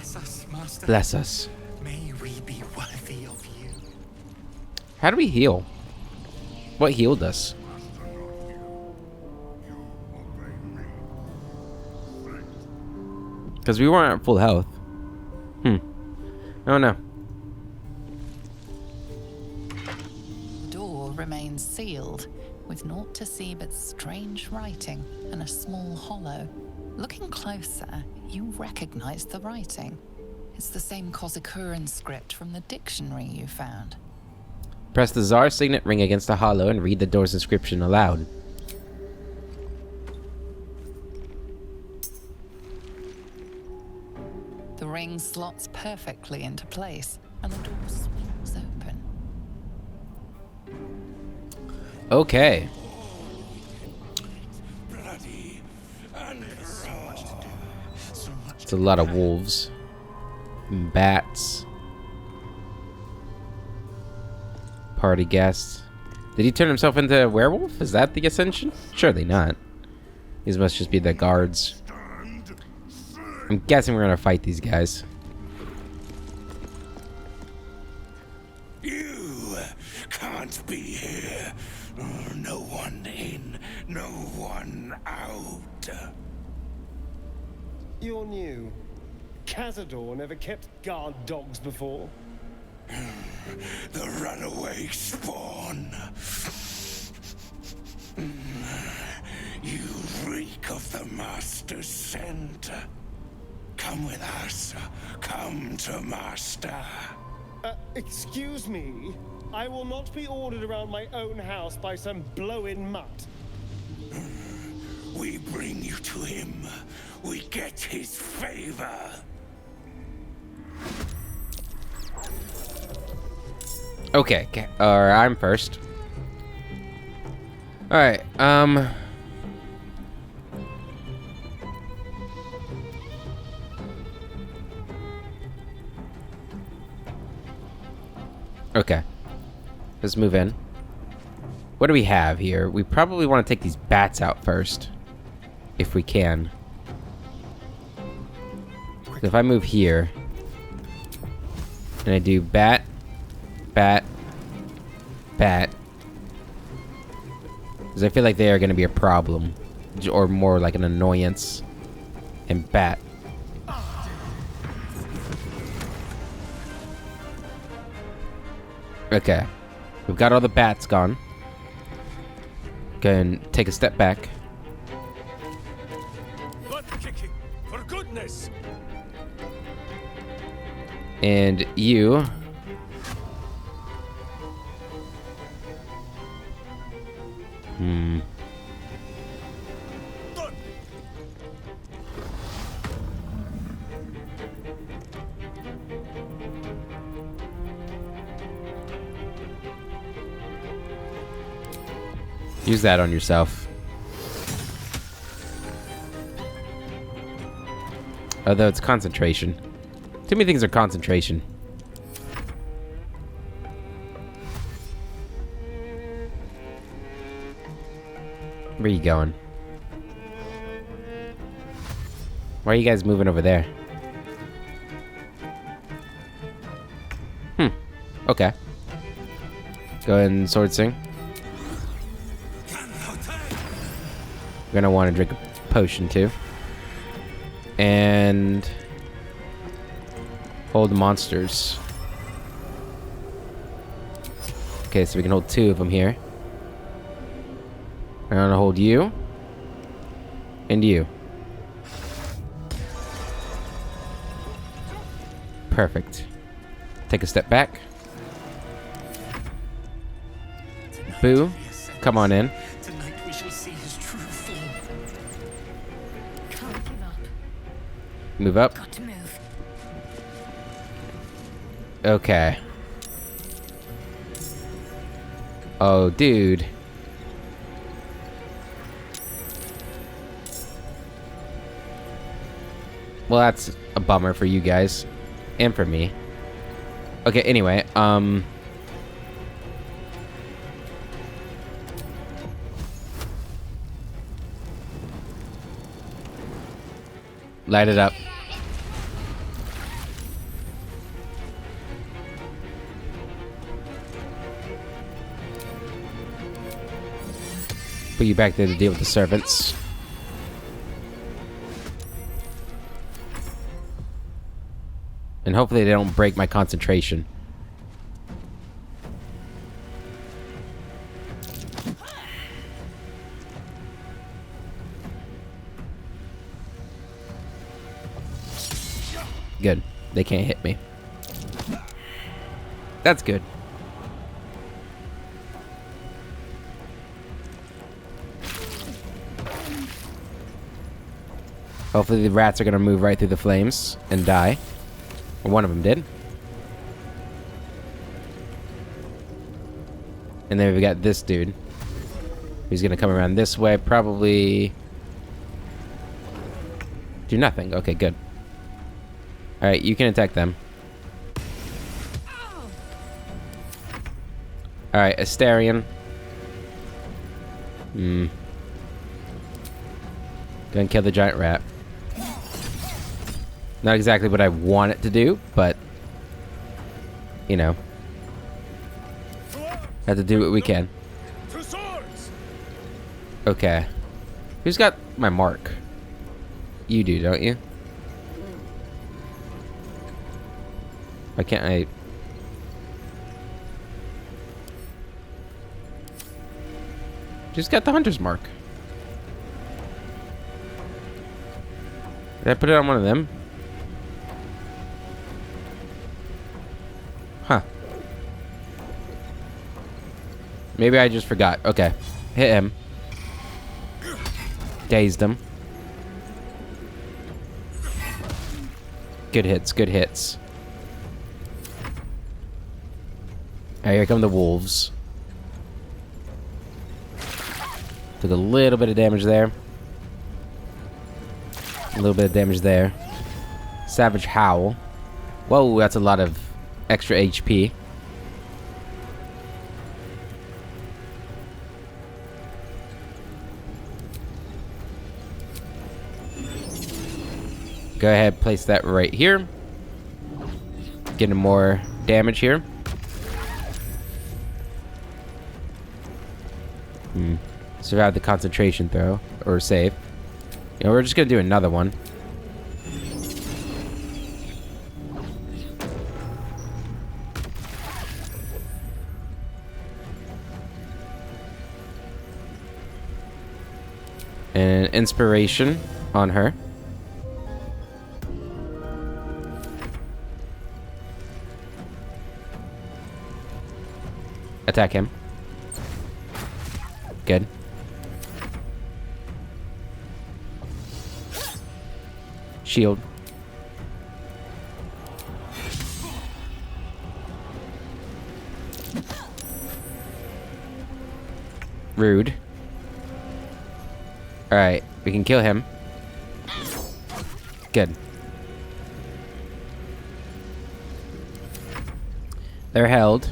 Bless us, Master. Bless us. May we be worthy of you. How do we heal? What healed us? Because we weren't at full health. Oh no. Door remains sealed, with naught to see but strange writing and a small hollow. Looking closer, you recognize the writing. It's the same Kozakuran script from the dictionary you found. Press the Tsar signet ring against the hollow and read the door's inscription aloud. The ring slots perfectly into place, and the door swings open. Okay. Bloody and raw. So much It's a lot of wolves. And bats. Party guests. Did he turn himself into a werewolf? Is that the ascension? Surely not. These must just be the guards. I'm guessing we're gonna fight these guys. You can't be here. No one in, no one out. You're new. Cazador never kept guard dogs before. The runaway spawn. You reek of the Master's scent. Come with us. Come to Master. Excuse me? I will not be ordered around my own house by some blow-in mutt. We bring you to him. We get his favor. Okay, or I'm first. Alright, okay. Let's move in. What do we have here? We probably want to take these bats out first. If we can. So if I move here, and I do bat, bat, bat, because I feel like they are going to be a problem, or more like an annoyance, and bat. Okay, we've got all the bats gone. Go and take a step back. Butt kicking, for goodness! And you. Use that on yourself. Although it's concentration. Too many things are concentration. Where are you going? Why are you guys moving over there? Okay. Go ahead and sword sing. We're gonna want to drink a potion too. And hold monsters. Okay, so we can hold 2 of them here. I'm gonna hold you. And you. Perfect. Take a step back. Boo. Come on in. Tonight we shall see his true form. Can't give up. Move up. Got to move. Okay. Oh, dude. Well, that's a bummer for you guys. And for me. Okay, anyway, light it up. Put you back there to deal with the servants. And hopefully they don't break my concentration. Good. They can't hit me. That's good. Hopefully the rats are gonna move right through the flames and die. Or one of them did. And then we've got this dude. He's gonna come around this way, probably do nothing. Okay, good. Alright, you can attack them. Alright, Astarion. Go and kill the giant rat. Not exactly what I want it to do, but you know, have to do what we can. Okay. Who's got my mark? You do, don't you? Why can't I? Just got the hunter's mark. Did I put it on one of them? Huh. Maybe I just forgot. Okay. Hit him. Dazed him. Good hits, good hits. Alright, here come the wolves. Took a little bit of damage there. A little bit of damage there. Savage Howl. Whoa, that's a lot of extra HP. Go ahead, place that right here. Getting more damage here. Survive the concentration throw, or save. You know, we're just gonna do another one. And inspiration on her. Attack him. Good. Shield. Rude. Alright, we can kill him. Good. They're held.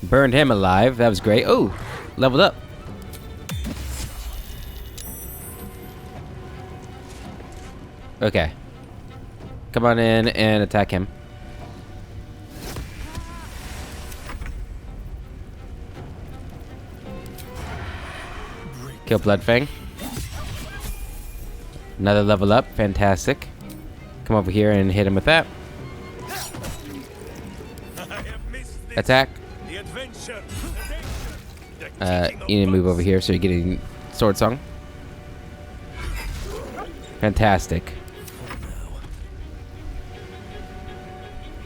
Burned him alive. That was great. Oh, leveled up. Okay. Come on in and attack him. Kill Bloodfang. Another level up. Fantastic. Come over here and hit him with that. Attack. You need to move over here so you're getting Sword Song. Fantastic.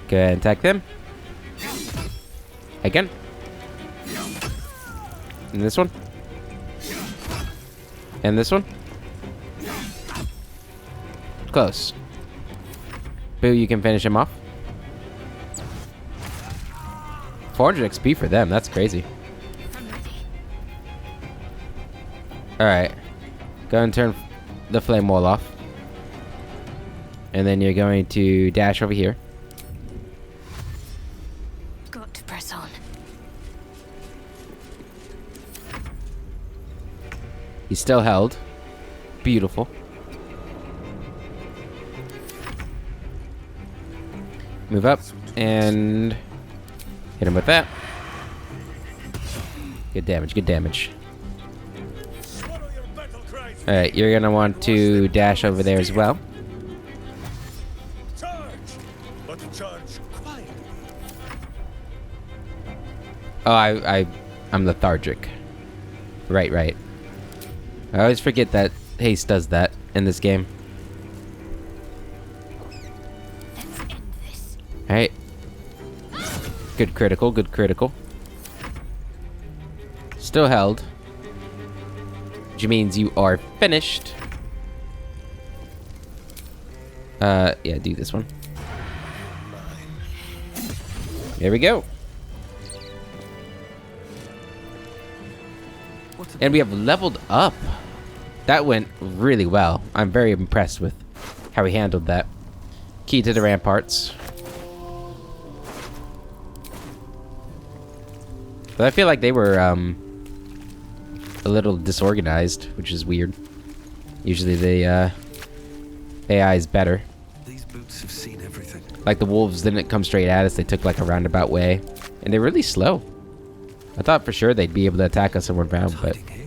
Go ahead and attack them. Again. And this one. And this one. Close. Boo, you can finish him off. 400 XP for them. That's crazy. Alright. Go and turn the flame wall off. And then you're going to dash over here. Got to press on. He's still held. Beautiful. Move up and hit him with that. Good damage, good damage. Alright, you're gonna want to dash over there as well. Charge! But charge quietly. Oh, I'm lethargic. Right. I always forget that haste does that in this game. Let's end this. Alright. Good critical. Still held. Which means you are finished. Yeah, do this one. There we go. And we have leveled up. That went really well. I'm very impressed with how he handled that. Key to the ramparts. But I feel like they were a little disorganized, which is weird. Usually the AI is better. These boots have seen everything. Like the wolves didn't come straight at us, they took like a roundabout way. And they're really slow. I thought for sure they'd be able to attack us somewhere around, but... Hiding here.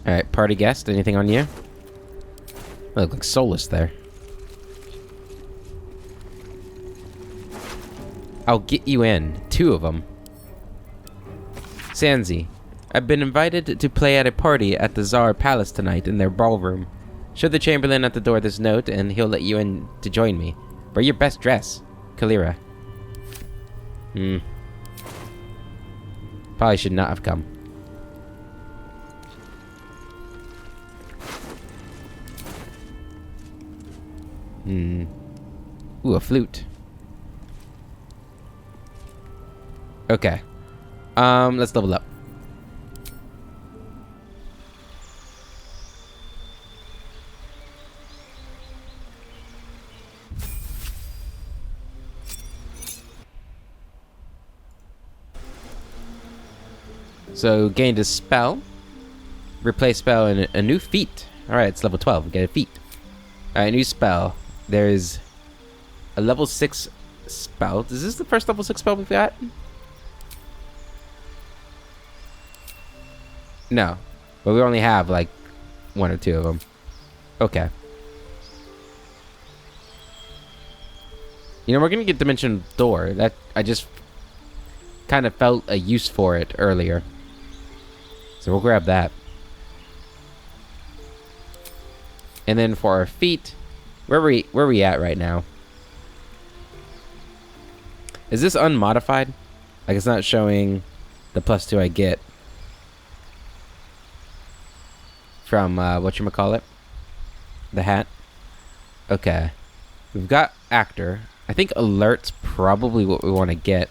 Alright, party guest, anything on you? I look like Solus there. I'll get you in. 2 of them. Sanzi, I've been invited to play at a party at the Tsar Palace tonight in their ballroom. Show the Chamberlain at the door this note and he'll let you in to join me. Wear your best dress. Kalira. Probably should not have come. Ooh, a flute. Okay. Let's level up. So, gained a spell. Replace spell and a new feat. Alright, it's level 12. We get a feat. Alright, new spell. There's a level 6 spell. Is this the first level 6 spell we've got? No. But we only have like 1 or 2 of them. Okay. You know, we're gonna get Dimension Door. That I just kind of felt a use for it earlier. So we'll grab that. And then for our feet, where we at right now? Is this unmodified? Like it's not showing the +2 I get from whatchamacallit? The hat. Okay. We've got actor. I think alert's probably what we want to get.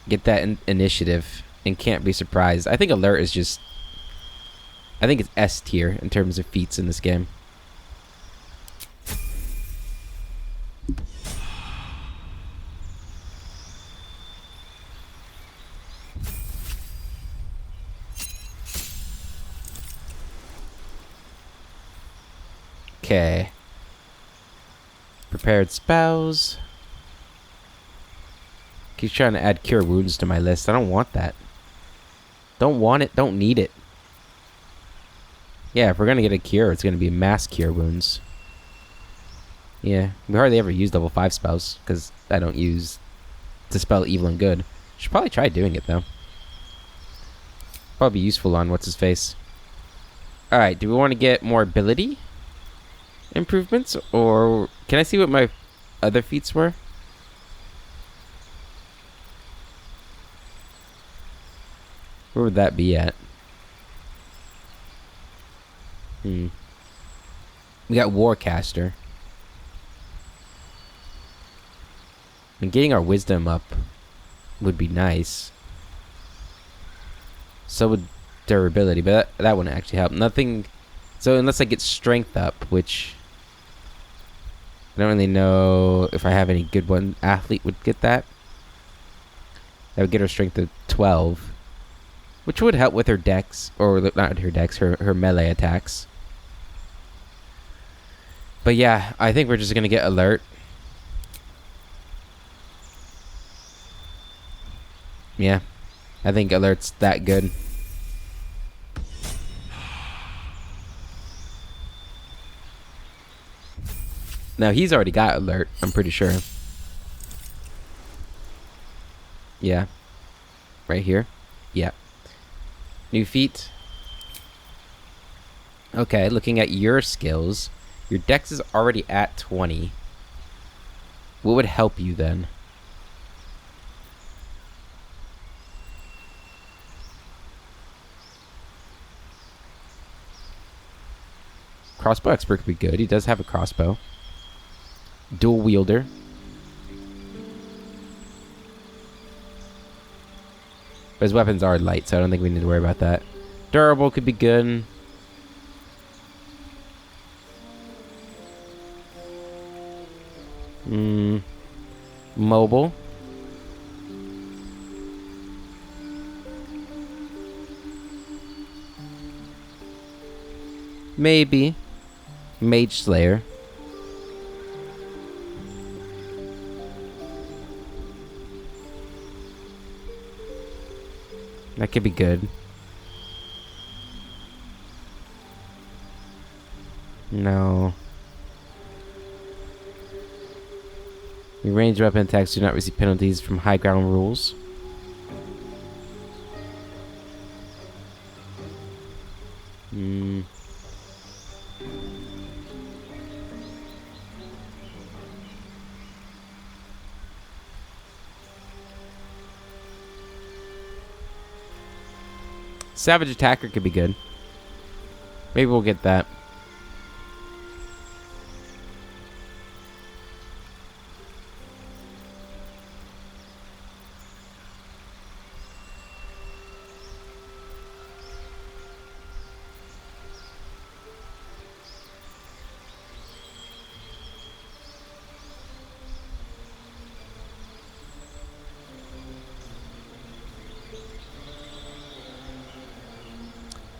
Get that initiative and can't be surprised. I think alert is just... I think it's S tier in terms of feats in this game. Okay. Prepared spells. Keep trying to add cure wounds to my list. I don't want that. Don't want it. Don't need it. Yeah, if we're gonna get a cure, it's gonna be mass cure wounds. Yeah, we hardly ever use level 5 spells because I don't use Dispel Evil and Good. Should probably try doing it though. Probably be useful on what's his face. All right, do we want to get more ability improvements, or can I see what my other feats were? Where would that be at? We got Warcaster. And getting our wisdom up would be nice. So would durability, but that wouldn't actually help. Nothing. So unless I get strength up, which I don't really know if I have any good one. Athlete would get that. That would get our strength to 12. which would help with her dex, or not her dex, her melee attacks. But yeah, I think we're just gonna get alert. Yeah, I think alert's that good. Now he's already got alert, I'm pretty sure. Yeah. Right here. Yeah. New feat. Okay, looking at your skills, your dex is already at 20. What would help you then? Crossbow expert could be good. He does have a crossbow. Dual wielder. But his weapons are light, so I don't think we need to worry about that. Durable could be good. Mobile. Maybe. Mage Slayer. That could be good. No. Your ranged weapon attacks do not receive penalties from high ground rules. Savage Attacker could be good. Maybe we'll get that.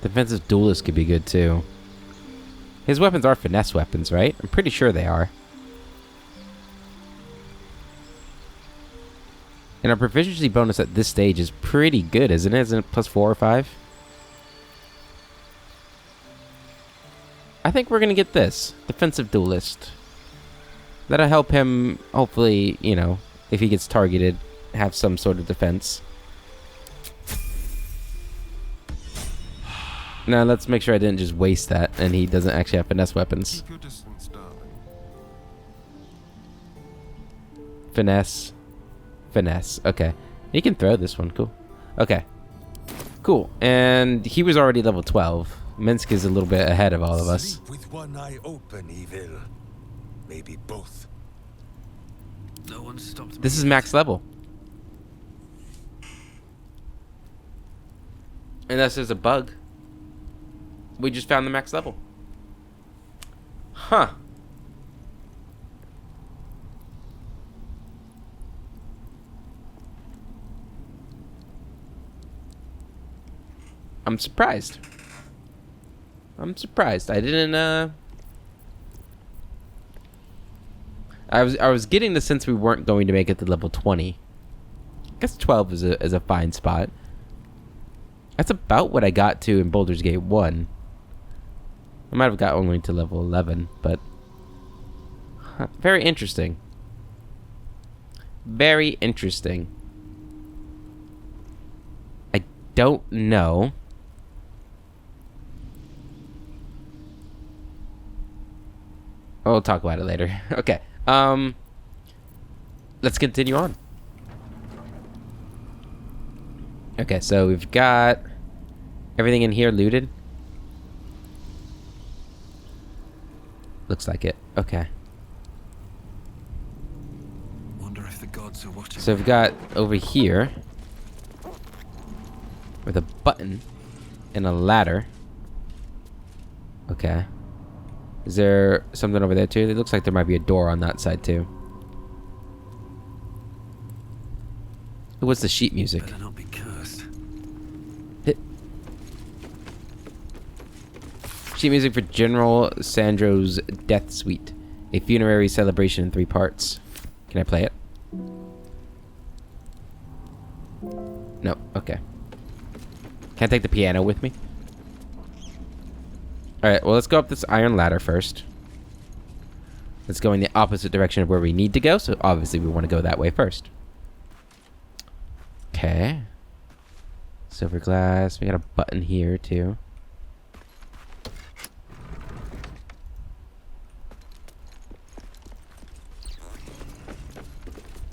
Defensive duelist could be good too. His weapons are finesse weapons, right? I'm pretty sure they are. And our proficiency bonus at this stage is pretty good, isn't it? Isn't it plus 4 or 5? I think we're gonna get this. Defensive duelist. That'll help him, hopefully, you know, if he gets targeted, have some sort of defense. Now let's make sure I didn't just waste that and he doesn't actually have finesse weapons. Keep your distance, darling. Finesse. Finesse. Okay. He can throw this one. Cool. Okay. Cool. And he was already level 12. Minsk is a little bit ahead of all of us. Sleep with one eye open, evil. Maybe both. No one stopped me. This is max level. Unless there's a bug. We just found the max level. Huh. I'm surprised. I'm surprised. I didn't I was getting the sense we weren't going to make it to level 20. I guess 12 is a fine spot. That's about what I got to in Baldur's Gate 1. I might have got only to level 11, but very interesting. Very interesting. I don't know. We'll talk about it later. Okay. Let's continue on. Okay, so we've got everything in here looted. Looks like it. Okay. Wonder if the gods are watching. So we've got over here with a button and a ladder. Okay. Is there something over there too? It looks like there might be a door on that side too. What's the sheet music? Better not be cursed. Sheet music for General Sandro's Death Suite. A funerary celebration in 3 parts. Can I play it? No. Okay. Can I take the piano with me? Alright, well, let's go up this iron ladder first. Let's go in the opposite direction of where we need to go, so obviously we want to go that way first. Okay. Silver glass. We got a button here, too.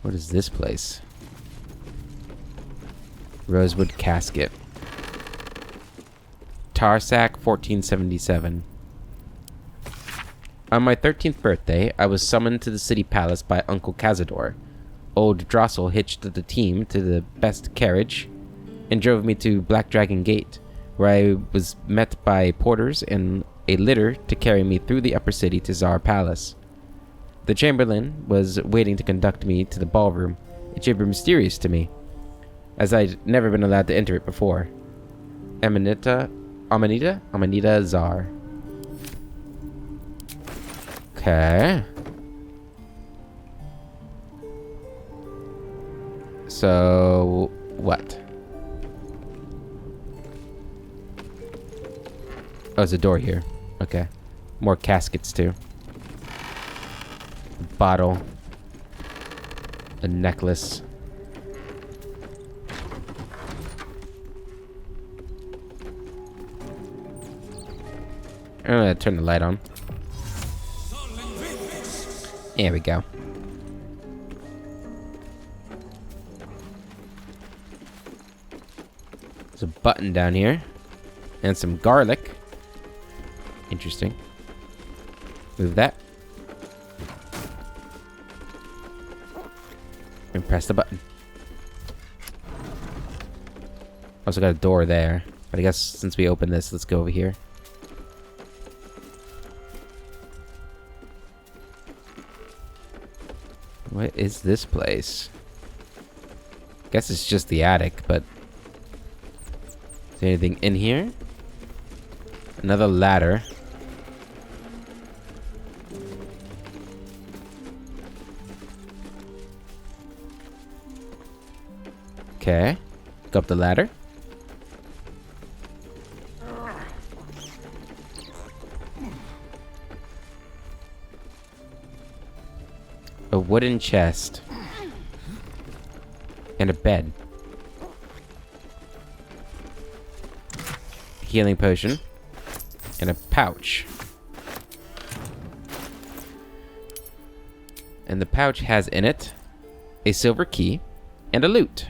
What is this place? Rosewood casket. Tarsac 1477. On my 13th birthday, I was summoned to the city palace by Uncle Cazador. Old Drossel hitched the team to the best carriage and drove me to Black Dragon Gate, where I was met by porters and a litter to carry me through the upper city to Tsar Palace. The Chamberlain was waiting to conduct me to the ballroom, a chamber mysterious to me, as I'd never been allowed to enter it before. Amanita Czar. Okay. So, what? Oh, there's a door here. Okay. More caskets, too. A bottle. A necklace. I'm gonna turn the light on. There we go. There's a button down here. And some garlic. Interesting. Move that. And press the button. Also got a door there. But I guess since we opened this, let's go over here. What is this place? Guess it's just the attic, but... Is there anything in here? Another ladder. Okay. Go up the ladder. A wooden chest. And a bed. Healing potion. And a pouch. And the pouch has in it a silver key and a lute.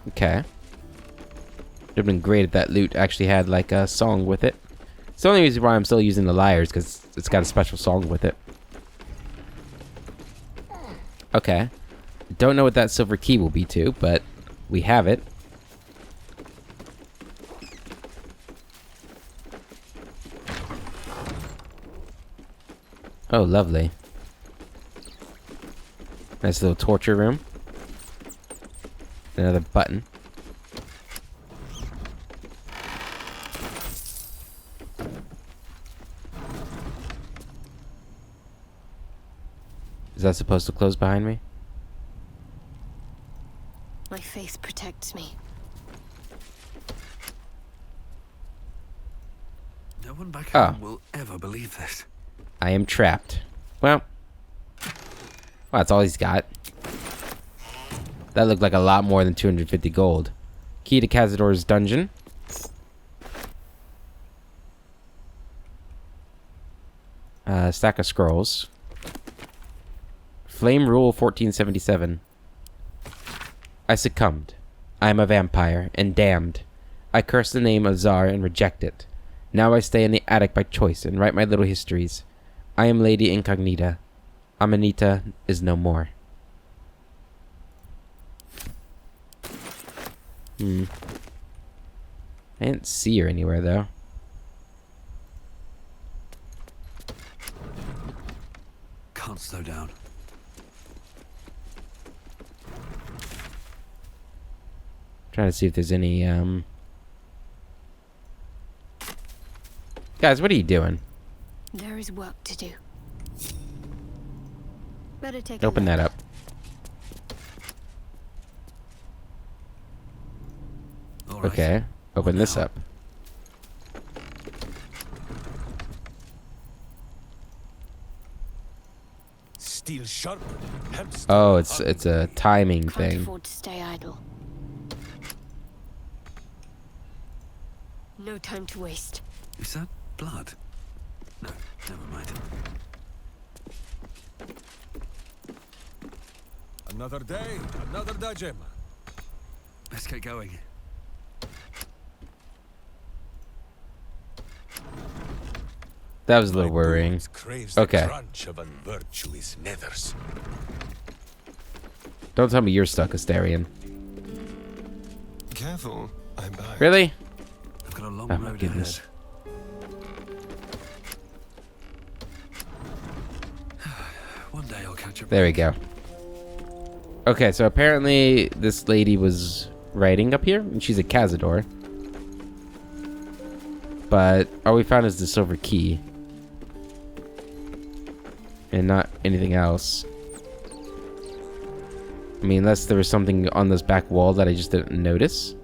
Okay. Would have been great if that lute actually had like a song with it. It's the only reason why I'm still using the lyres, because it's got a special song with it. Okay. Don't know what that silver key will be to, but we have it. Oh, lovely. Nice little torture room. Another button. Is that supposed to close behind me? My faith protects me. No one back Oh. home will ever believe this. I am trapped. Well, that's all he's got. That looked like a lot more than 250 gold. Key to Cazador's dungeon. Stack of scrolls. Flame Rule 1477. I succumbed. I am a vampire, and damned. I curse the name of Tsar and reject it. Now I stay in the attic by choice and write my little histories. I am Lady Incognita. Amanita is no more. I didn't see her anywhere, though. Can't slow down. Is Trying to see if there's any, Guys, what are you doing? There is work to do. Better take Open that up. All right. Okay. Open this now? up. Steel sharp. Oh, it's a timing Can't thing. afford to stay idle. No time to waste. Is that blood? No, never mind. Another day, another dajim. Let's get going. That was a little worrying. Craves Okay. the crunch of unvirtuous nethers. Don't tell me you're stuck, Astarion. Careful, I'm back. Really? I've got a long Oh my road goodness. ahead. One day I'll catch up. There we go. Okay, so apparently this lady was writing up here, and she's a Cazador. But all we found is the silver key. And not anything else. I mean, unless there was something on this back wall that I just didn't notice.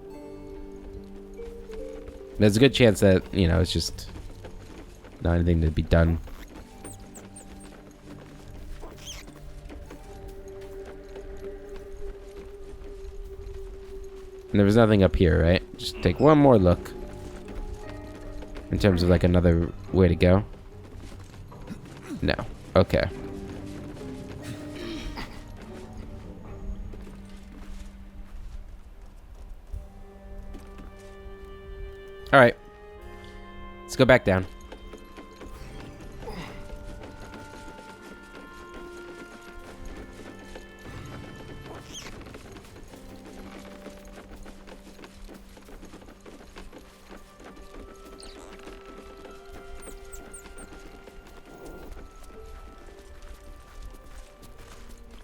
There's a good chance that, you know, it's just not anything to be done. And there was nothing up here, right? Just take one more look. In terms of like another way to go. No. Okay. Alright. Let's go back down.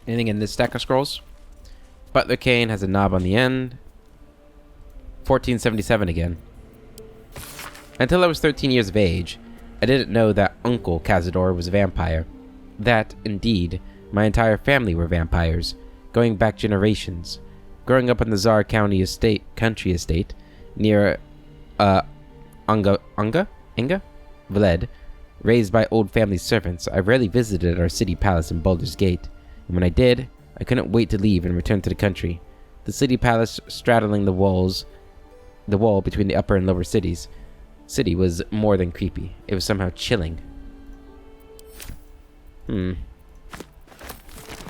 Anything in this stack of scrolls? Butler cane has a knob on the end. 1477 again. Until I was 13 years of age, I didn't know that Uncle Cazador was a vampire. That, indeed, my entire family were vampires, going back generations. Growing up in the Czar country estate, near Inga? Vlad, raised by old family servants, I rarely visited our city palace in Baldur's Gate. And when I did, I couldn't wait to leave and return to the country. The city palace straddling the wall between the upper and lower city was more than creepy. It was somehow chilling.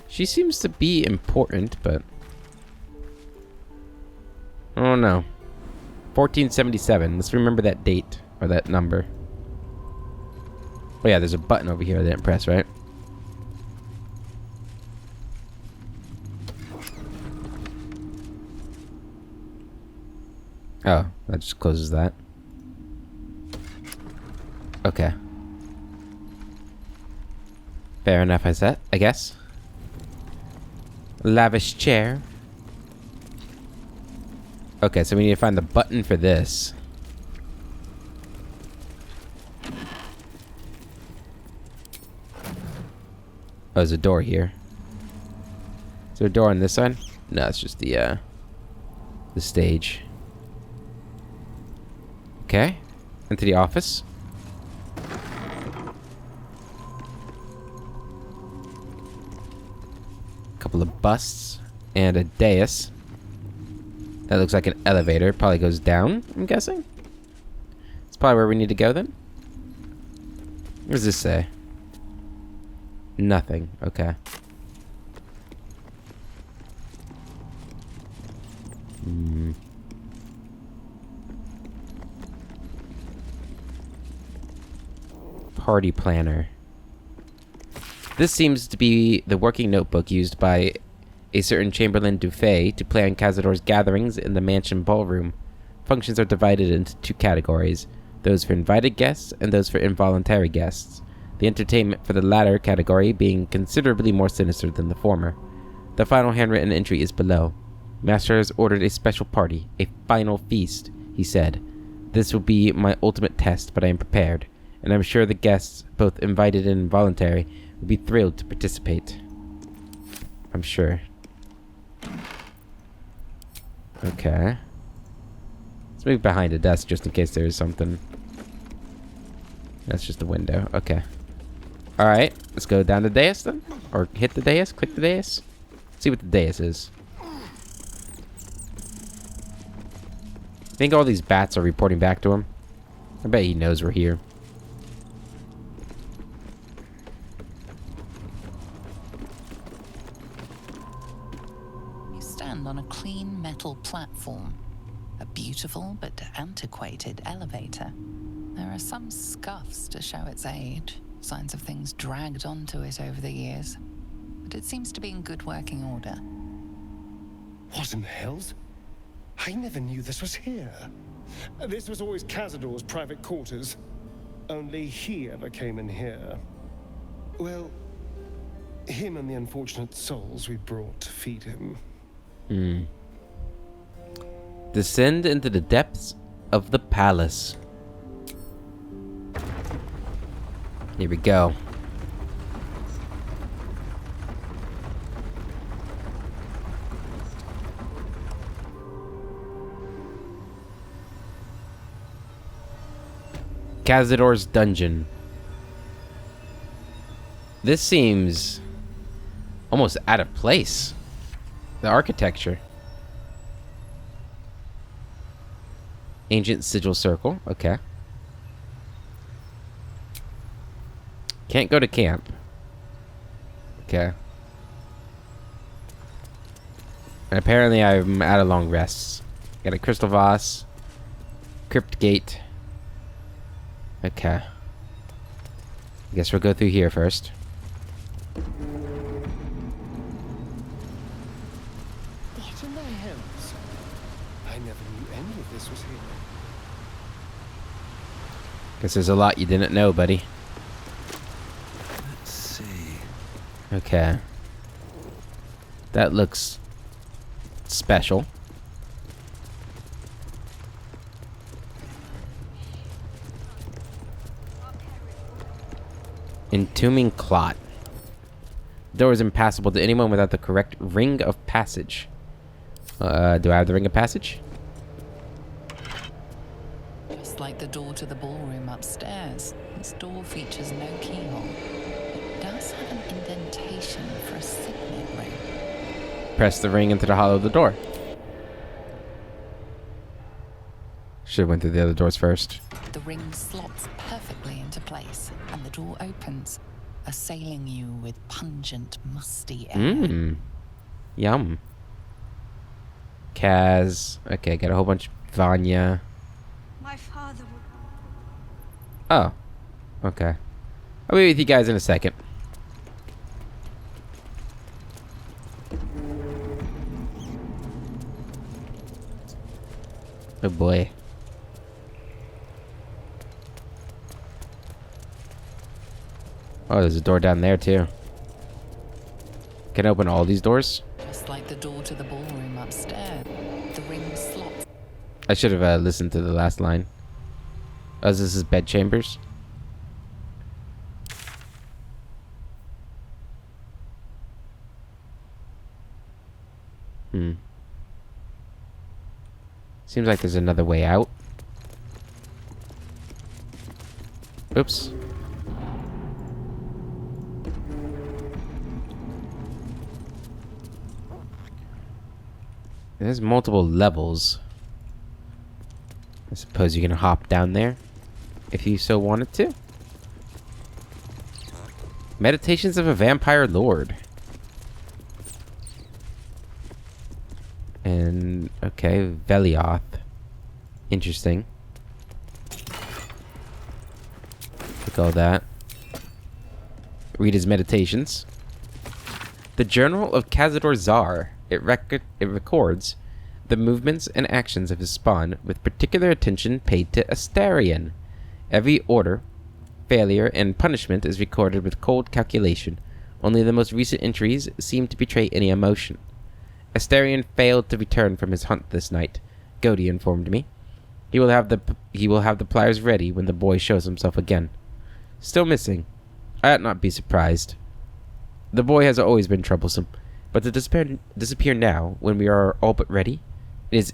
She seems to be important, but I don't know. 1477. Let's remember that date or that number. Oh yeah, there's a button over here I didn't press, right? Oh, that just closes that. Okay. Fair enough, I guess. Lavish chair. Okay, so we need to find the button for this. Oh, there's a door here. Is there a door on this side? No, it's just the stage. Okay. Into the office. Couple of busts and a dais. That looks like an elevator. Probably goes down, I'm guessing. It's probably where we need to go then. What does this say? Nothing. Okay. Party planner. This seems to be the working notebook used by a certain Chamberlain Dufay to plan Cazador's gatherings in the mansion ballroom. Functions are divided into two categories, those for invited guests and those for involuntary guests. The entertainment for the latter category being considerably more sinister than the former. The final handwritten entry is below. Master has ordered a special party, a final feast, he said. This will be my ultimate test, but I am prepared, and I'm sure the guests, both invited and involuntary, will be thrilled to participate. I'm sure. Okay. Let's move behind a desk just in case there is something. That's just a window. Okay. Alright, let's go down the dais then. Or hit the dais, click the dais. See what the dais is. I think all these bats are reporting back to him. I bet he knows we're here. You stand on a clean metal platform. A beautiful but antiquated elevator. There are some scuffs to show its age, signs of things dragged onto it over the years. But it seems to be in good working order. What in the hells? I never knew this was here. This was always Cazador's private quarters. Only he ever came in here. Well, him and the unfortunate souls we brought to feed him. Descend into the depths of the palace. Here we go. Cazador's dungeon. This seems almost out of place. The architecture. Ancient sigil circle. Okay. Can't go to camp. Okay. And apparently I'm at a long rest. Got a crystal vase. Crypt gate. Okay. I guess we'll go through here first. What in the hells? I never knew any of this was here. Guess there's a lot you didn't know, buddy. Let's see. Okay. That looks special. Entombing clot. The door is impassable to anyone without the correct ring of passage. Do I have the ring of passage? Just like the door to the ballroom upstairs, this door features no keyhole. It does have an indentation for a signet ring. Press the ring into the hollow of the door. Should've went through the other doors first. The ring slots perfectly into place, and the door opens, assailing you with pungent, musty air. Mmm. Yum. Kaz. Okay, got a whole bunch of Vanya. My father would... Oh. Okay. I'll be with you guys in a second. Oh boy. Oh, there's a door down there too. Can I open all these doors? Just like the door to the ballroom upstairs, the ring slots. I should have listened to the last line. Oh, this is bed chambers. Seems like there's another way out. Oops. There's multiple levels. I suppose you can hop down there if you so wanted to. Meditations of a Vampire Lord. And, okay, Velioth. Interesting. Click all that. Read his meditations. The Journal of Cazador Czar. It records the movements and actions of his spawn with particular attention paid to Astarion. Every order, failure, and punishment is recorded with cold calculation. Only the most recent entries seem to betray any emotion. Astarion failed to return from his hunt this night, Godi informed me. He will have the pliers ready when the boy shows himself again. Still missing. I ought not be surprised. The boy has always been troublesome, but to disappear now, when we are all but ready, it is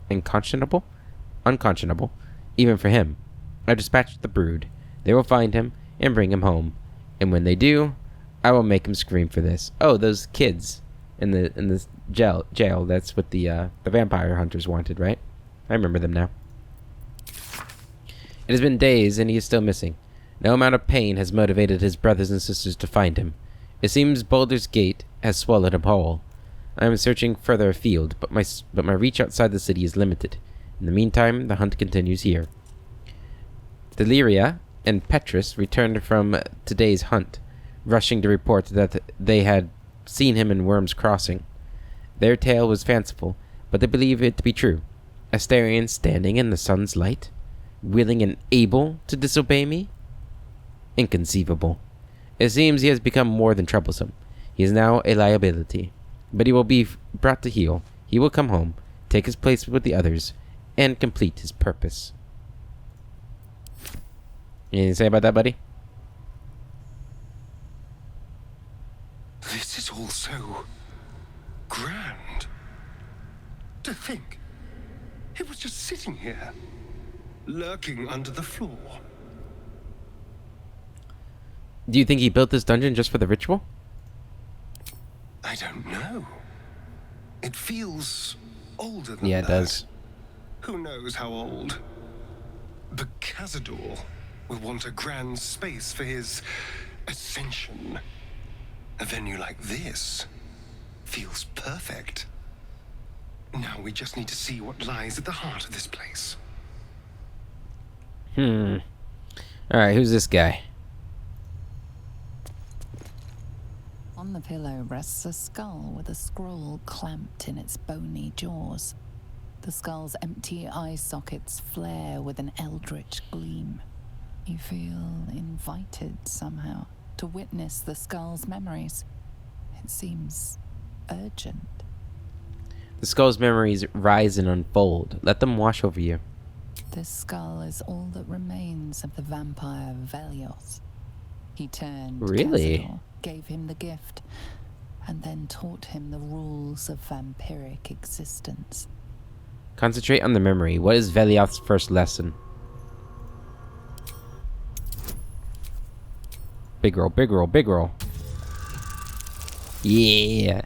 unconscionable, even for him. I dispatched the brood. They will find him and bring him home, and when they do, I will make him scream for this. Oh, those kids in the jail. That's what the vampire hunters wanted, right? I remember them now. It has been days, and he is still missing. No amount of pain has motivated his brothers and sisters to find him. It seems Baldur's Gate has swallowed him whole. I am searching further afield, but my reach outside the city is limited. In the meantime, the hunt continues here. Deliria and Petrus returned from today's hunt, rushing to report that they had seen him in Worm's Crossing. Their tale was fanciful, but they believe it to be true. Astarion standing in the sun's light, willing and able to disobey me? Inconceivable. It seems he has become more than troublesome. He is now a liability. But he will be brought to heel. He will come home, take his place with the others, and complete his purpose. Anything to say about that, buddy? This is all so grand. To think, it was just sitting here, lurking under the floor. Do you think he built this dungeon just for the ritual? I don't know. It feels older than Yeah, it that. does. Who knows how old? But Cazador will want a grand space for his ascension. A venue like this feels perfect. Now we just need to see what lies at the heart of this place. Alright, who's this guy? On the pillow rests a skull with a scroll clamped in its bony jaws. The skull's empty eye sockets flare with an eldritch gleam. You feel invited somehow to witness the skull's memories. It seems urgent. The skull's memories rise and unfold. Let them wash over you. This skull is all that remains of the vampire Velioth. He turned Really? Cazador, gave him the gift, and then taught him the rules of vampiric existence. Concentrate on the memory. What is Velioth's first lesson? Big roll, big roll, big roll. Yeah.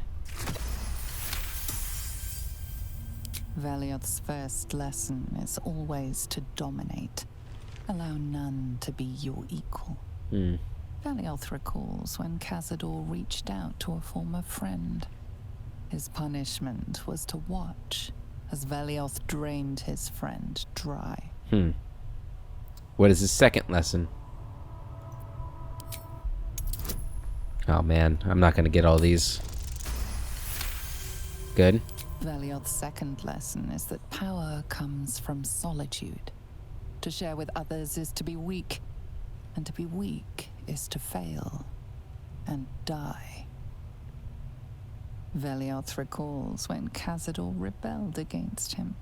Velioth's first lesson is always to dominate. Allow none to be your equal. Velioth recalls when Cazador reached out to a former friend. His punishment was to watch as Velioth drained his friend dry. What is his second lesson? Oh man, I'm not gonna get all these. Good. Velioth's second lesson is that power comes from solitude. To share with others is to be weak, and to be weak is to fail and die. Velioth recalls when Cazador rebelled against him.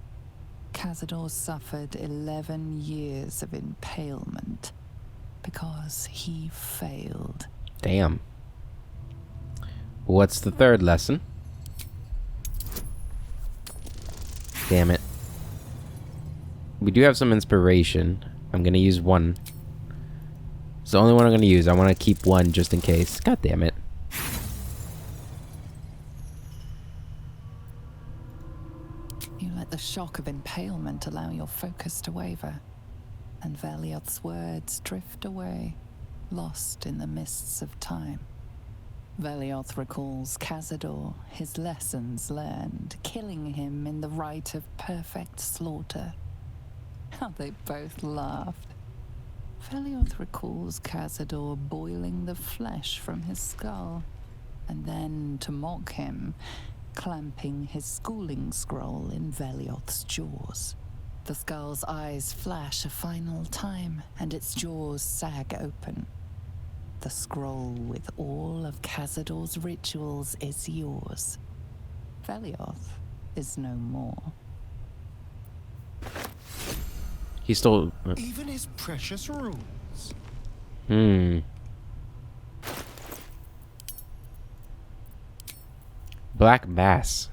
Cazador suffered 11 years of impalement because he failed. Damn. What's the third lesson? Damn it. We do have some inspiration. I'm gonna use one. It's the only one I'm gonna use. I want to keep one just in case. God damn it. You let the shock of impalement allow your focus to waver, and Velioth's words drift away, lost in the mists of time. Velioth recalls Cazador, his lessons learned, killing him in the rite of perfect slaughter. How they both laughed. Velioth recalls Cazador boiling the flesh from his skull, and then, to mock him, clamping his schooling scroll in Velioth's jaws. The skull's eyes flash a final time, and its jaws sag open. The scroll with all of Cazador's rituals is yours. Velioth is no more. He stole... Even his precious rules. Black Mass.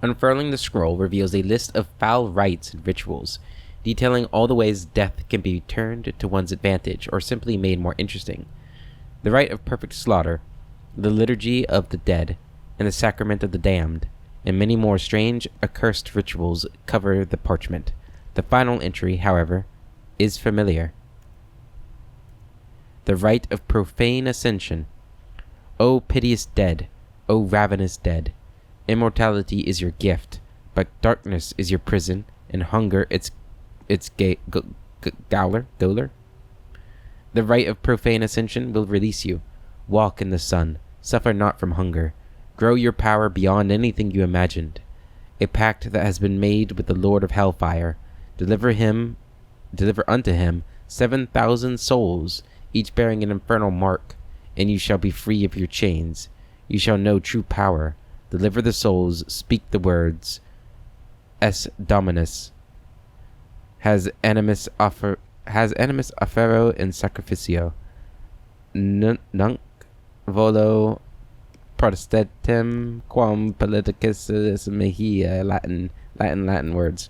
Unfurling the scroll reveals a list of foul rites and rituals, detailing all the ways death can be turned to one's advantage or simply made more interesting. The rite of perfect slaughter, the liturgy of the dead, and the sacrament of the damned, and many more strange, accursed rituals cover the parchment. The final entry, however, is familiar. The rite of profane ascension. O piteous dead, O ravenous dead, immortality is your gift, but darkness is your prison, and hunger its gaoler. The rite of profane ascension will release you. Walk in the sun, suffer not from hunger, grow your power beyond anything you imagined. A pact that has been made with the Lord of Hellfire. Deliver unto him 7,000 souls, each bearing an infernal mark, and you shall be free of your chains. You shall know true power. Deliver the souls, speak the words. Es Dominus has animus offero in sacrificio. Nunc volo protestatem quam politicus mihi. Latin words.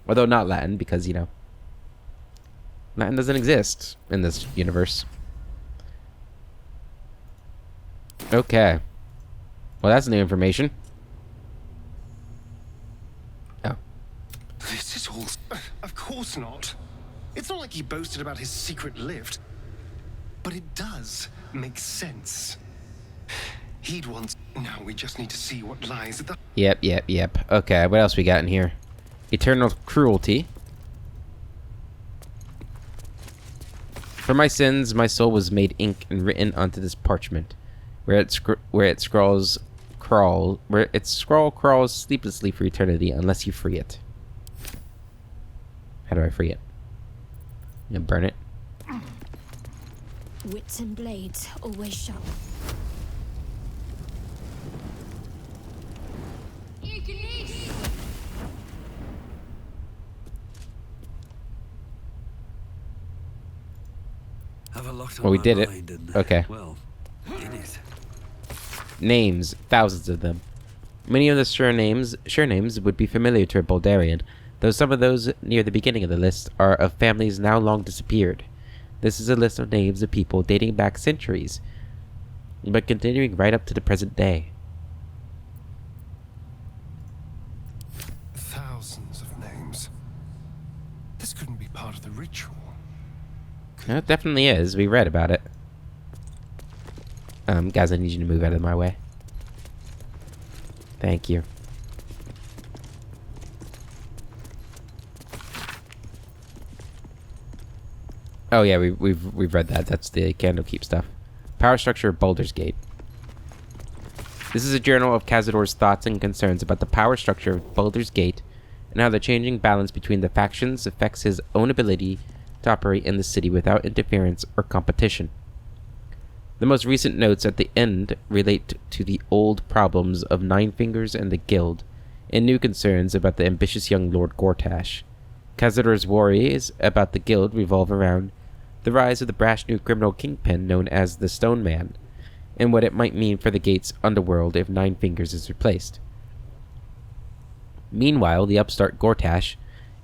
Although not Latin, because, you know, Latin doesn't exist in this universe. Okay. Well, that's new information. Oh. This is all... Of course not. It's not like he boasted about his secret lift. But it does make sense. He'd once... Now we just need to see what lies at the... Yep. Okay, what else we got in here? Eternal cruelty. For my sins, my soul was made ink and written onto this parchment, where its scroll crawls sleeplessly for eternity unless you free it. How do I free it? You gonna burn it? Wits and blades always sharp. Have a lot on Well, we my did it. mind and, Okay. Well, in it. Names, thousands of them. Many of the surnames would be familiar to a Baldurian, though some of those near the beginning of the list are of families now long disappeared. This is a list of names of people dating back centuries, but continuing right up to the present day. Thousands of names. This couldn't be part of the ritual. No, it definitely is. We read about it. Guys, I need you to move out of my way. Thank you. Oh yeah, we've read that. That's the Candlekeep stuff. Power structure of Baldur's Gate. This is a journal of Cazador's thoughts and concerns about the power structure of Baldur's Gate and how the changing balance between the factions affects his own ability to operate in the city without interference or competition. The most recent notes at the end relate to the old problems of Nine Fingers and the Guild, and new concerns about the ambitious young Lord Gortash. Cazador's worries about the Guild revolve around the rise of the brash new criminal kingpin known as the Stone Man, and what it might mean for the Gate's underworld if Nine Fingers is replaced. Meanwhile, the upstart Gortash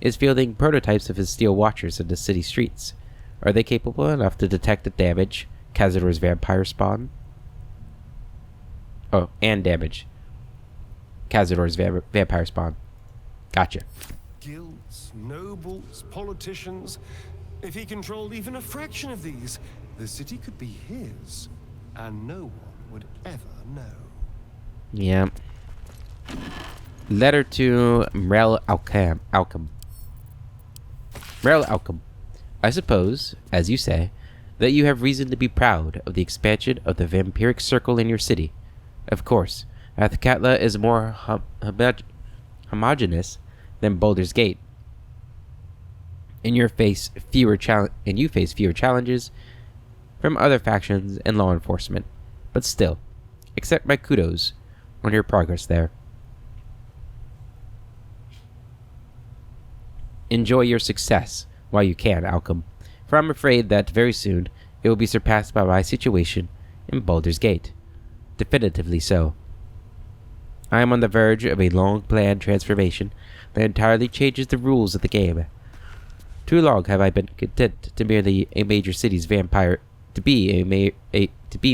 is fielding prototypes of his steel watchers in the city streets. Are they capable enough to detect the damage Cazador's vampire spawn? Oh, and damage Cazador's vampire spawn. Gotcha. Guilds, nobles, politicians. If he controlled even a fraction of these, the city could be his, and no one would ever know. Yeah. Letter to Mrel Alchem. Mrel Alchem. I suppose, as you say, that you have reason to be proud of the expansion of the vampiric circle in your city. Of course, Athkatla is more homogeneous than Baldur's Gate. and you face fewer challenges from other factions and law enforcement. But still, accept my kudos on your progress there. Enjoy your success while you can, Alchem, for I'm afraid that very soon it will be surpassed by my situation in Baldur's Gate. Definitively so. I am on the verge of a long-planned transformation that entirely changes the rules of the game. Too long have I been content to merely a major city's vampire to be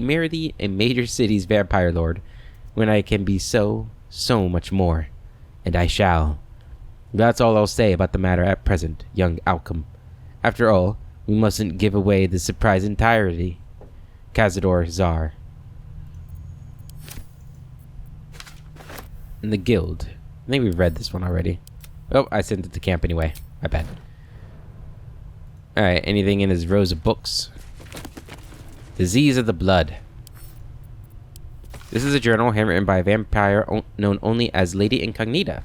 merely a major city's vampire lord, when I can be so much more, and I shall. That's all I'll say about the matter at present, young Alchem. After all, we mustn't give away the surprise entirely. Cazador Czar. And the Guild. I think we've read this one already. Oh, I sent it to camp anyway. My bad. Alright, anything in his rows of books? Disease of the Blood. This is a journal handwritten by a vampire known only as Lady Incognita.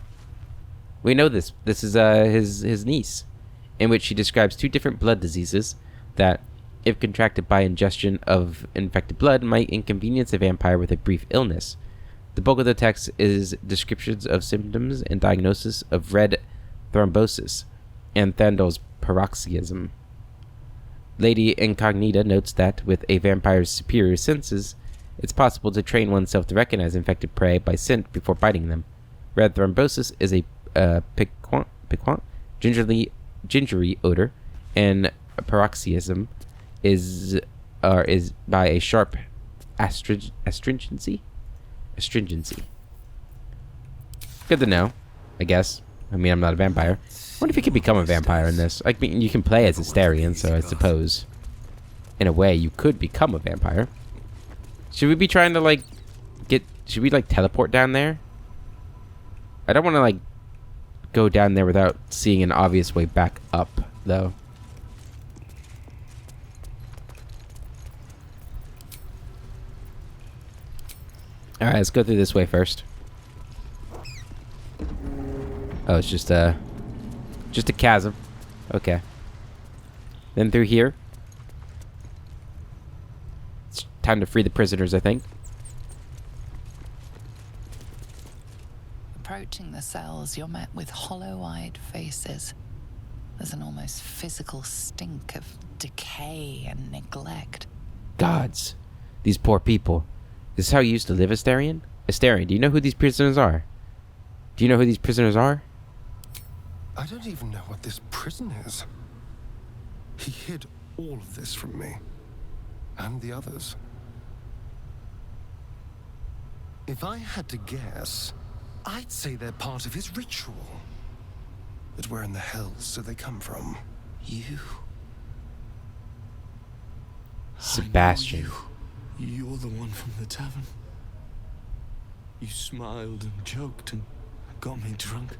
We know this. This is his niece, in which she describes 2 different blood diseases that, if contracted by ingestion of infected blood, might inconvenience a vampire with a brief illness. The bulk of the text is descriptions of symptoms and diagnosis of red thrombosis and Thandal's paroxysm. Lady Incognita notes that, with a vampire's superior senses, it's possible to train oneself to recognize infected prey by scent before biting them. Red thrombosis is a piquant, gingery odor, and paroxysm is by a sharp astringency. Good to know, I guess. I mean, I'm not a vampire. I wonder if you could become a vampire in this. I mean, you can play as Astarion, so I suppose, in a way, you could become a vampire. Should we be trying to, like, should we, like, teleport down there? I don't want to, like, go down there without seeing an obvious way back up, though. Alright, let's go through this way first. Oh, it's just a chasm. Okay. Then through here. It's time to free the prisoners, I think. Approaching the cells, you're met with hollow-eyed faces. There's an almost physical stink of decay and neglect. Gods. These poor people. Is this how you used to live, Astarion? Astarion, do you know who these prisoners are? Do you know who these prisoners are? I don't even know what this prison is. He hid all of this from me. And the others. If I had to guess, I'd say they're part of his ritual. But where in the hells do they come from? You. Sebastian. You're the one from the tavern. You smiled and joked and got me drunk.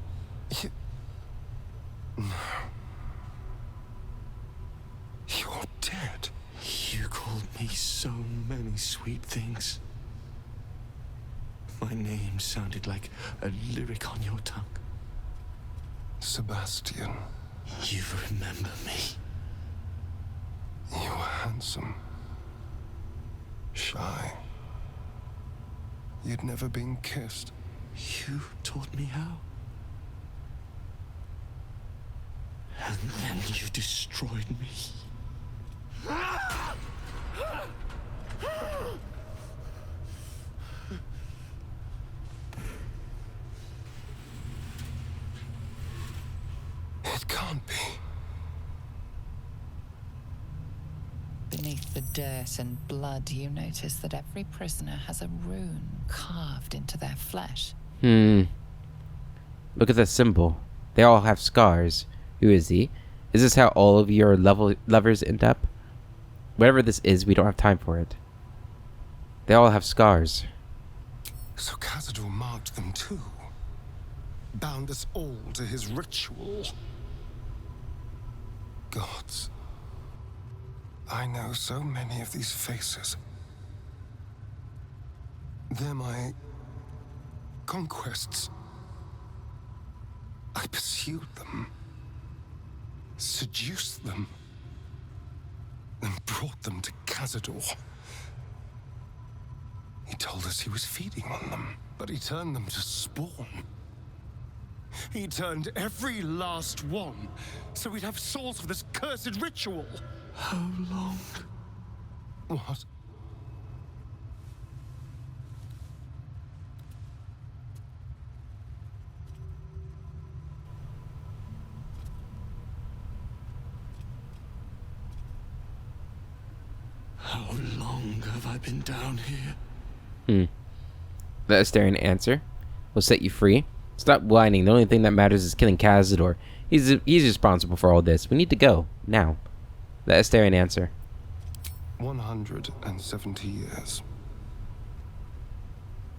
You're dead. You called me so many sweet things. My name sounded like a lyric on your tongue. Sebastian, You remember me. you were handsome. Shy. You'd never been kissed. You taught me how. And then you destroyed me. It can't be. Beneath the dirt and blood, you notice that every prisoner has a rune carved into their flesh. Look at the symbol. They all have scars. Who is he? Is this how all of your lovers end up? Whatever this is, we don't have time for it. They all have scars. So Cazador marked them too. Bound us all to his ritual. Gods. I know so many of these faces. They're my conquests. I pursued them. seduced them, and brought them to Cazador. He told us he was feeding on them, but he turned them to spawn. He turned every last one, so we'd have souls for this cursed ritual. How long? What? How long have I been down here? The Astarian answer will set you free. Stop whining. The only thing that matters is killing Cazador. He's responsible for all this. We need to go. Now. The Astarian answer. 170 years.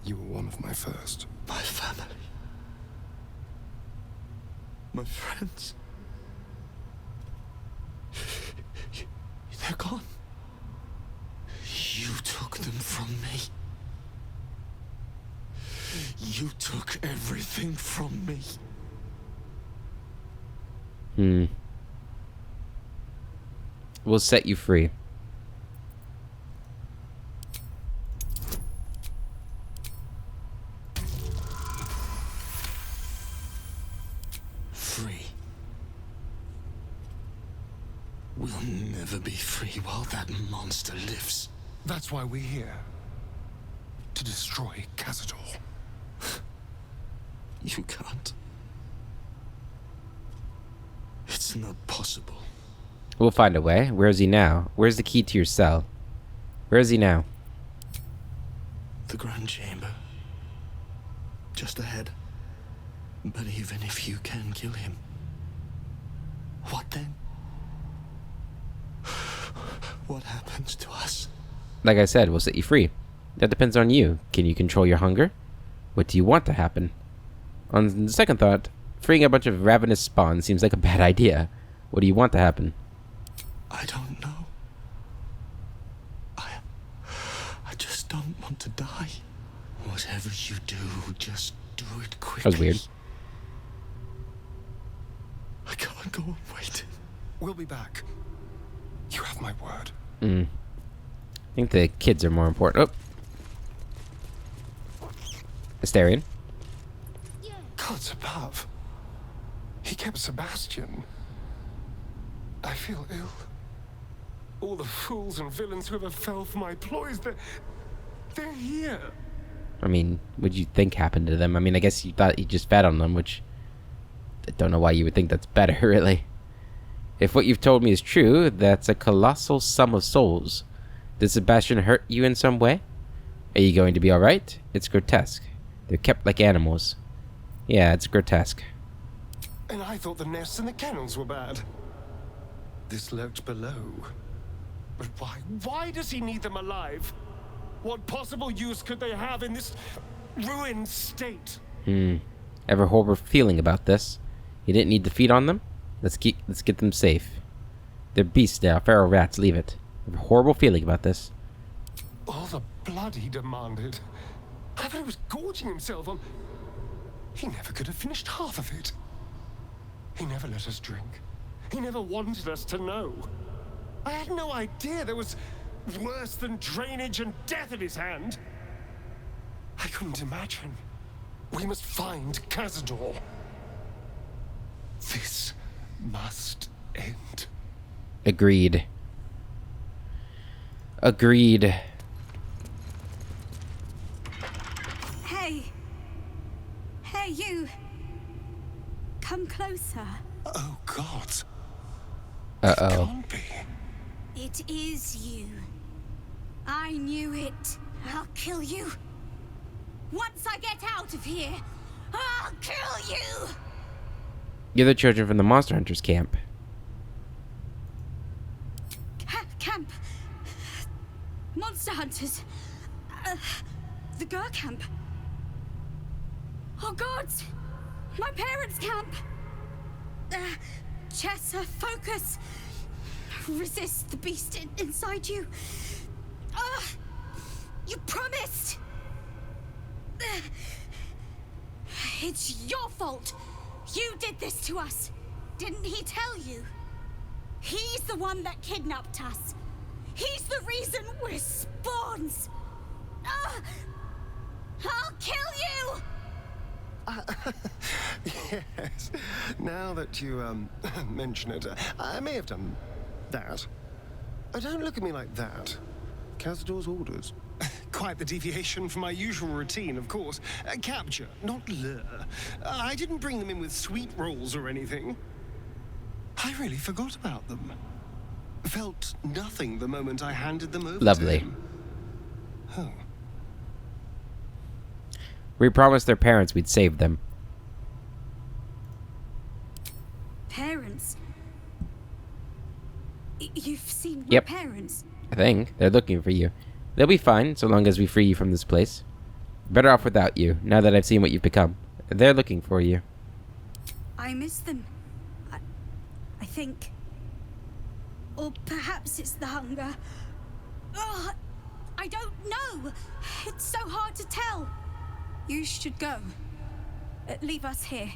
You were one of my first. My family. My friends. They're gone. You took them from me. You took everything from me. We'll set you free. Free. We'll never be free while that monster lives. That's why we're here. To destroy Cazador. You can't. It's not possible. We'll find a way. Where is he now? Where's the key to your cell? Where is he now? The Grand Chamber. Just ahead. But even if you can kill him, what then? What happens to us? Like I said, we'll set you free. That depends on you. Can you control your hunger? What do you want to happen? On the second thought, freeing a bunch of ravenous spawns seems like a bad idea. What do you want to happen? I don't know. I just don't want to die. Whatever you do, just do it quickly. That was weird. I can't go on waiting. We'll be back. You have my word. I think the kids are more important. Oh. Astarian. Gods above. He kept Sebastian. I feel ill. All the fools and villains who ever fell for my ploys, they're here. I mean, what'd you think happened to them? I mean, I guess you thought he just fed on them, which I don't know why you would think that's better, really. If what you've told me is true, that's a colossal sum of souls. Did Sebastian hurt you in some way? Are you going to be alright? It's grotesque. They're kept like animals. Yeah, it's grotesque. And I thought the nests and the kennels were bad. This lurked below. But why? Why does he need them alive? What possible use could they have in this ruined state? Have a horrible feeling about this. You didn't need to feed on them? Let's get them safe. They're beasts now, feral rats, leave it. I have a horrible feeling about this. All the blood he demanded. I thought he was gorging himself on... He never could have finished half of it. He never let us drink. He never wanted us to know. I had no idea there was worse than drainage and death at his hand. I couldn't imagine. We must find Cazador. This must end. Agreed. Agreed. Hey! Hey, you! Come closer. Oh, God. Uh-oh. Can't be. It is you. I knew it. I'll kill you. Once I get out of here, I'll kill you! You're the children from the Monster Hunters camp. Camp. Monster Hunters. The Gur camp. Oh, gods! My parents' camp! Chessa, focus! Resist the beast inside you. You promised! It's your fault! You did this to us! Didn't he tell you? He's the one that kidnapped us. He's the reason we're spawns. I'll kill you! Yes. Now that you, mention it, I may have done that. Don't look at me like that. Cazador's orders. Quite the deviation from my usual routine, of course. Capture, not lure. I didn't bring them in with sweet rolls or anything. I really forgot about them. Felt nothing the moment I handed them over Lovely. to him. Oh. We promised their parents we'd save them. Parents? You've seen my Yep. parents? I think. They're looking for you. They'll be fine, so long as we free you from this place. Better off without you, now that I've seen what you've become. They're looking for you. I miss them. I think. Or perhaps it's the hunger. Oh, I don't know. It's so hard to tell. You should go. Leave us here.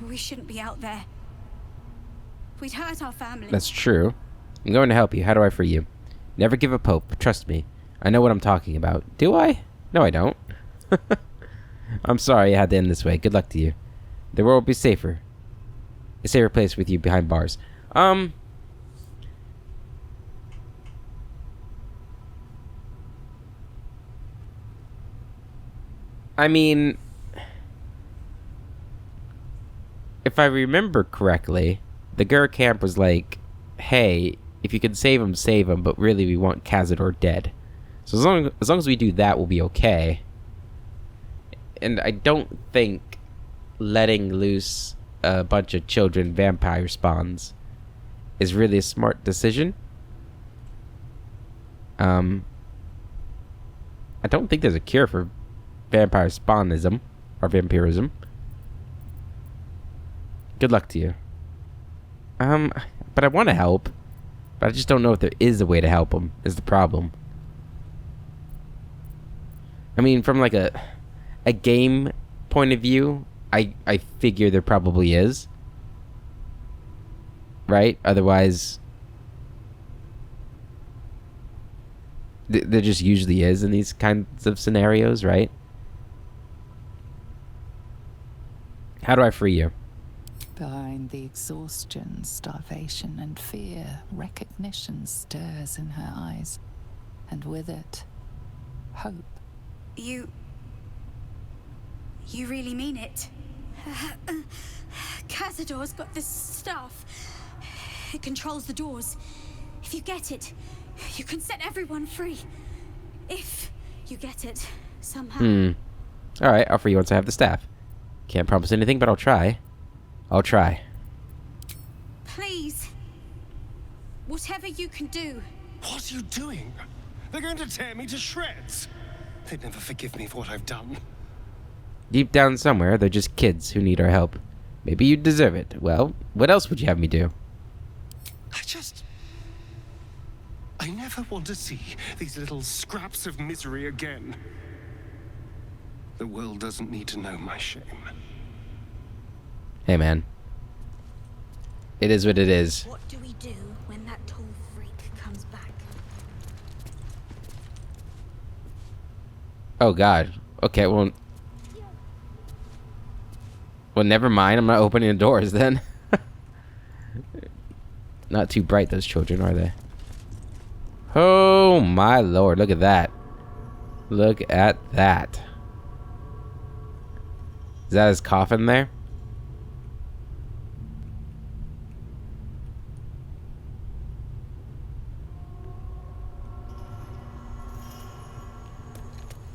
We shouldn't be out there. We'd hurt our family. That's true. I'm going to help you. How do I free you? Never give up hope. Trust me. I know what I'm talking about. Do I? No, I don't. I'm sorry I had to end this way. Good luck to you. The world will be safer. A safer place with you behind bars. I mean, if I remember correctly, the Gur camp was like, hey, if you can save him, but really we want Cazador dead. So as long as we do that, we'll be okay. And I don't think letting loose a bunch of children vampire spawns is really a smart decision. I don't think there's a cure for vampire spawnism or vampirism. Good luck to you. But I want to help, but I just don't know if there is a way to help them, is the problem. I mean, from like a game point of view, I figure there probably is. Right? Otherwise, there just usually is in these kinds of scenarios, right? How do I free you? Behind the exhaustion, starvation, and fear, recognition stirs in her eyes. And with it, hope. You really mean it? Cazador's got this stuff. It controls the doors. If you get it, you can set everyone free. If you get it, somehow. Alright, I'll free you once I have the staff. Can't promise anything, but I'll try. I'll try. Please. Whatever you can do. What are you doing? They're going to tear me to shreds. They'd never forgive me for what I've done. Deep down somewhere, they're just kids who need our help. Maybe you deserve it. Well, what else would you have me do? I never want to see these little scraps of misery again. The world doesn't need to know my shame. Hey, man. It is what it is. What do we do when that tall freak comes back? Oh, God. Okay, well, never mind. I'm not opening the doors then. Not too bright, those children, are they? Oh, my lord. Look at that. Look at that. Is that his coffin there?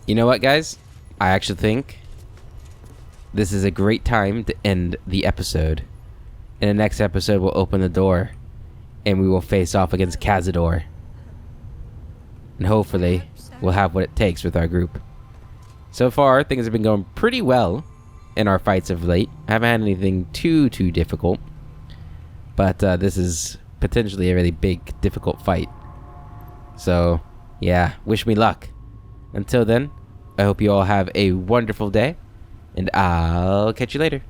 You know what, guys? I actually think this is a great time to end the episode. In the next episode, we'll open the door and we will face off against Cazador. And hopefully, we'll have what it takes with our group. So far, things have been going pretty well in our fights of late. I haven't had anything too difficult. But this is potentially a really big, difficult fight. So, yeah, wish me luck. Until then, I hope you all have a wonderful day, and I'll catch you later.